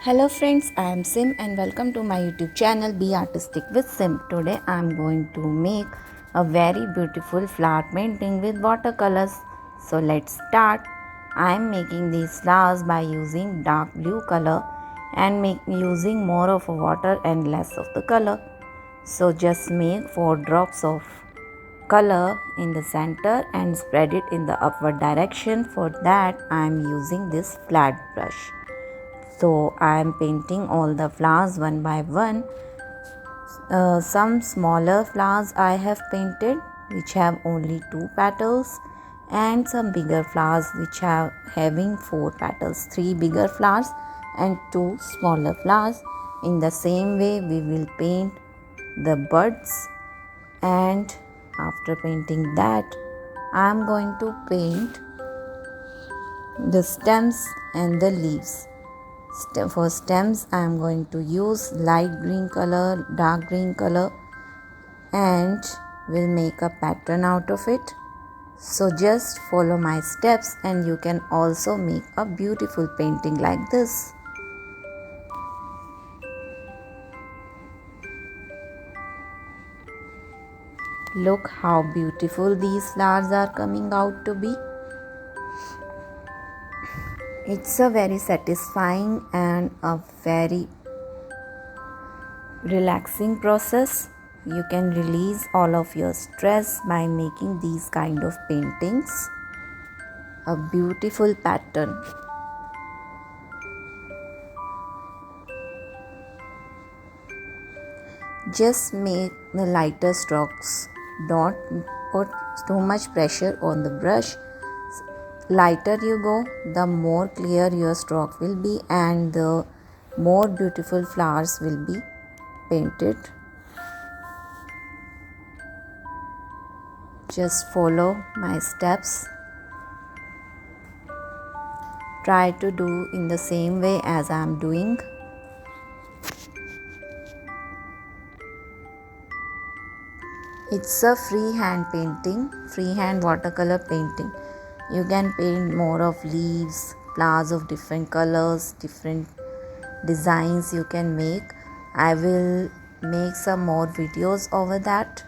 Hello friends, I am Sim and welcome to my YouTube channel Be Artistic with Sim. Today I am going to make a very beautiful flower painting with watercolors. So let's start. I am making these flowers by using dark blue color and using more of water and less of the color. So just make 4 drops of color in the center and spread it in the upward direction. For that I am using this flat brush. So I am painting all the flowers one by one. Some smaller flowers I have painted which have only 2 petals, and some bigger flowers which are having 4 petals, 3 bigger flowers and 2 smaller flowers. In the same way we will paint the buds, and after painting that I am going to paint the stems and the leaves. For stems I am going to use light green color, dark green color, and will make a pattern out of it. So just follow my steps and you can also make a beautiful painting like this. Look how beautiful these flowers are coming out to be. It's a very satisfying and a very relaxing process. You can release all of your stress by making these kind of paintings. A beautiful pattern. Just make the lighter strokes. Don't put too much pressure on the brush. Lighter you go, the more clear your stroke will be and the more beautiful flowers will be painted. Just follow my steps. Try to do in the same way as I am doing. It's a freehand painting, freehand watercolor painting. You can paint more of leaves, flowers of different colors, different designs you can make. I will make some more videos over that.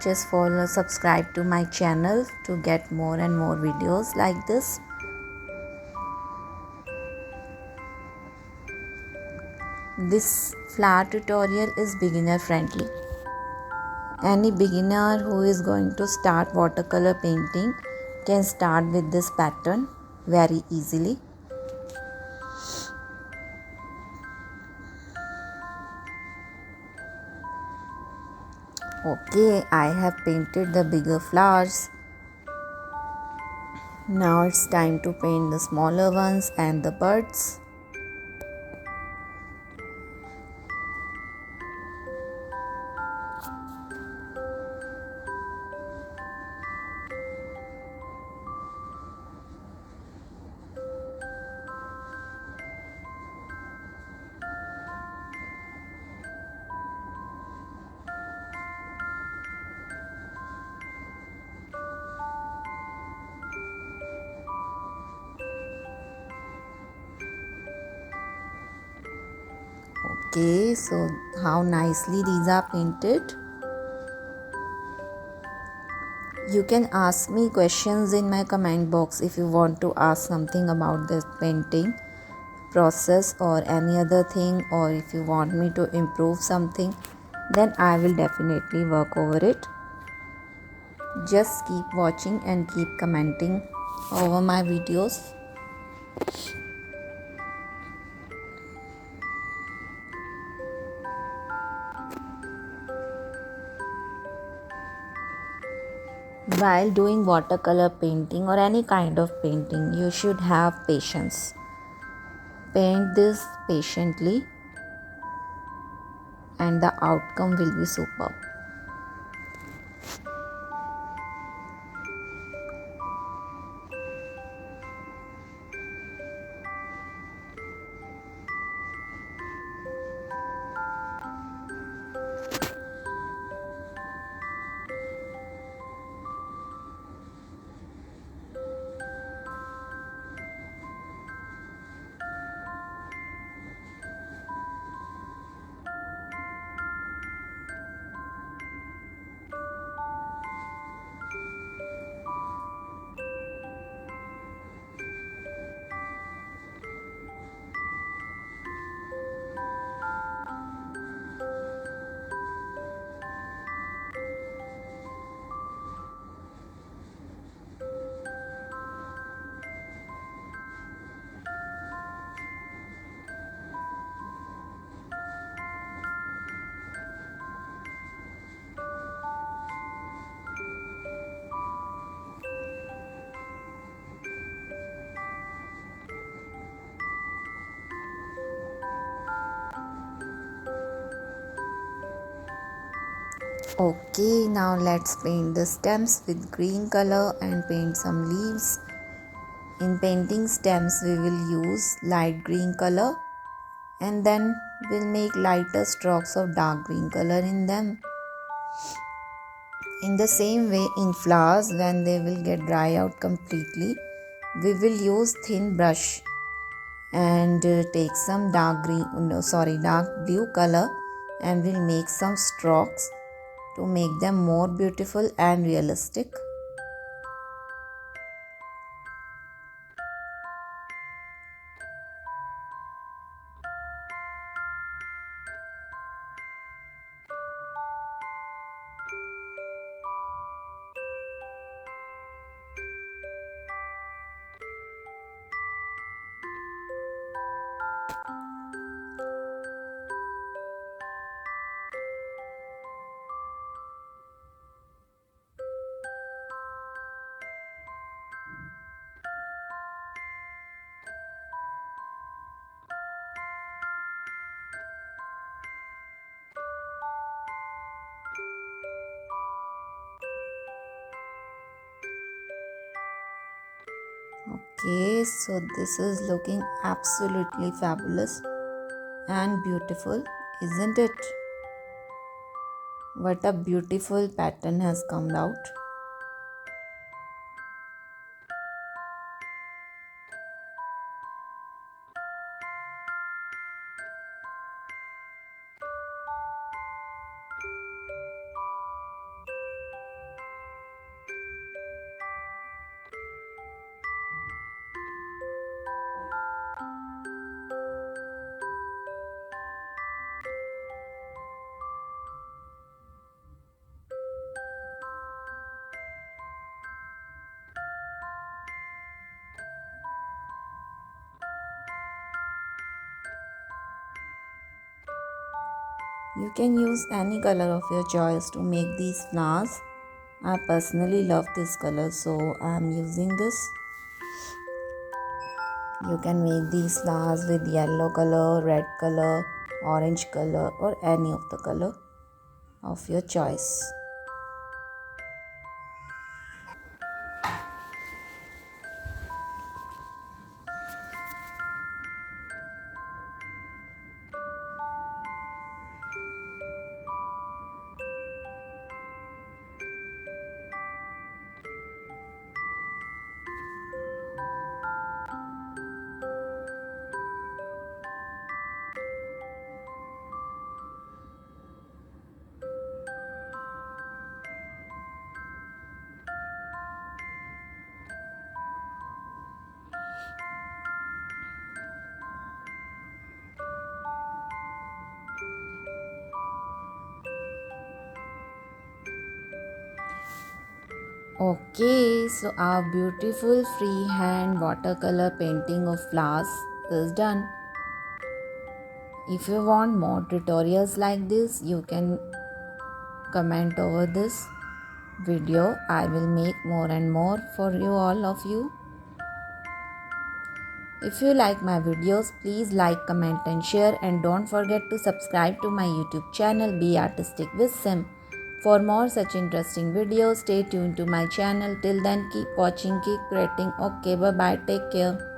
Just follow, subscribe to my channel to get more and more videos like this. This flower tutorial is beginner friendly. Any beginner who is going to start watercolor painting can start with this pattern very easily. Okay, I have painted the bigger flowers. Now it's time to paint the smaller ones and the birds. Okay, so how nicely these are painted. You can ask me questions in my comment box if you want to ask something about this painting process or any other thing, or if you want me to improve something, then I will definitely work over it. Just keep watching and keep commenting over my videos. While doing watercolor painting or any kind of painting, you should have patience. Paint this patiently and the outcome will be superb. Okay, now let's paint the stems with green color and paint some leaves. In painting stems, we will use light green color and then we'll make lighter strokes of dark green color in them. In the same way, in flowers, when they will get dry out completely, we will use thin brush and take some dark blue color, and we'll make some strokes to make them more beautiful and realistic. Okay, so this is looking absolutely fabulous and beautiful, isn't it? What a beautiful pattern has come out. You can use any color of your choice to make these flowers. I personally love this color, so I am using this. You can make these flowers with yellow color, red color, orange color, or any of the color of your choice. Okay, so our beautiful freehand watercolor painting of flowers is done. If you want more tutorials like this, you can comment over this video. I will make more and more for you, all of you. If you like my videos, please like, comment and share, and don't forget to subscribe to my YouTube channel Be Artistic with Sim. For more such interesting videos, stay tuned to my channel. Till then, keep watching, keep creating. Okay, bye bye, take care.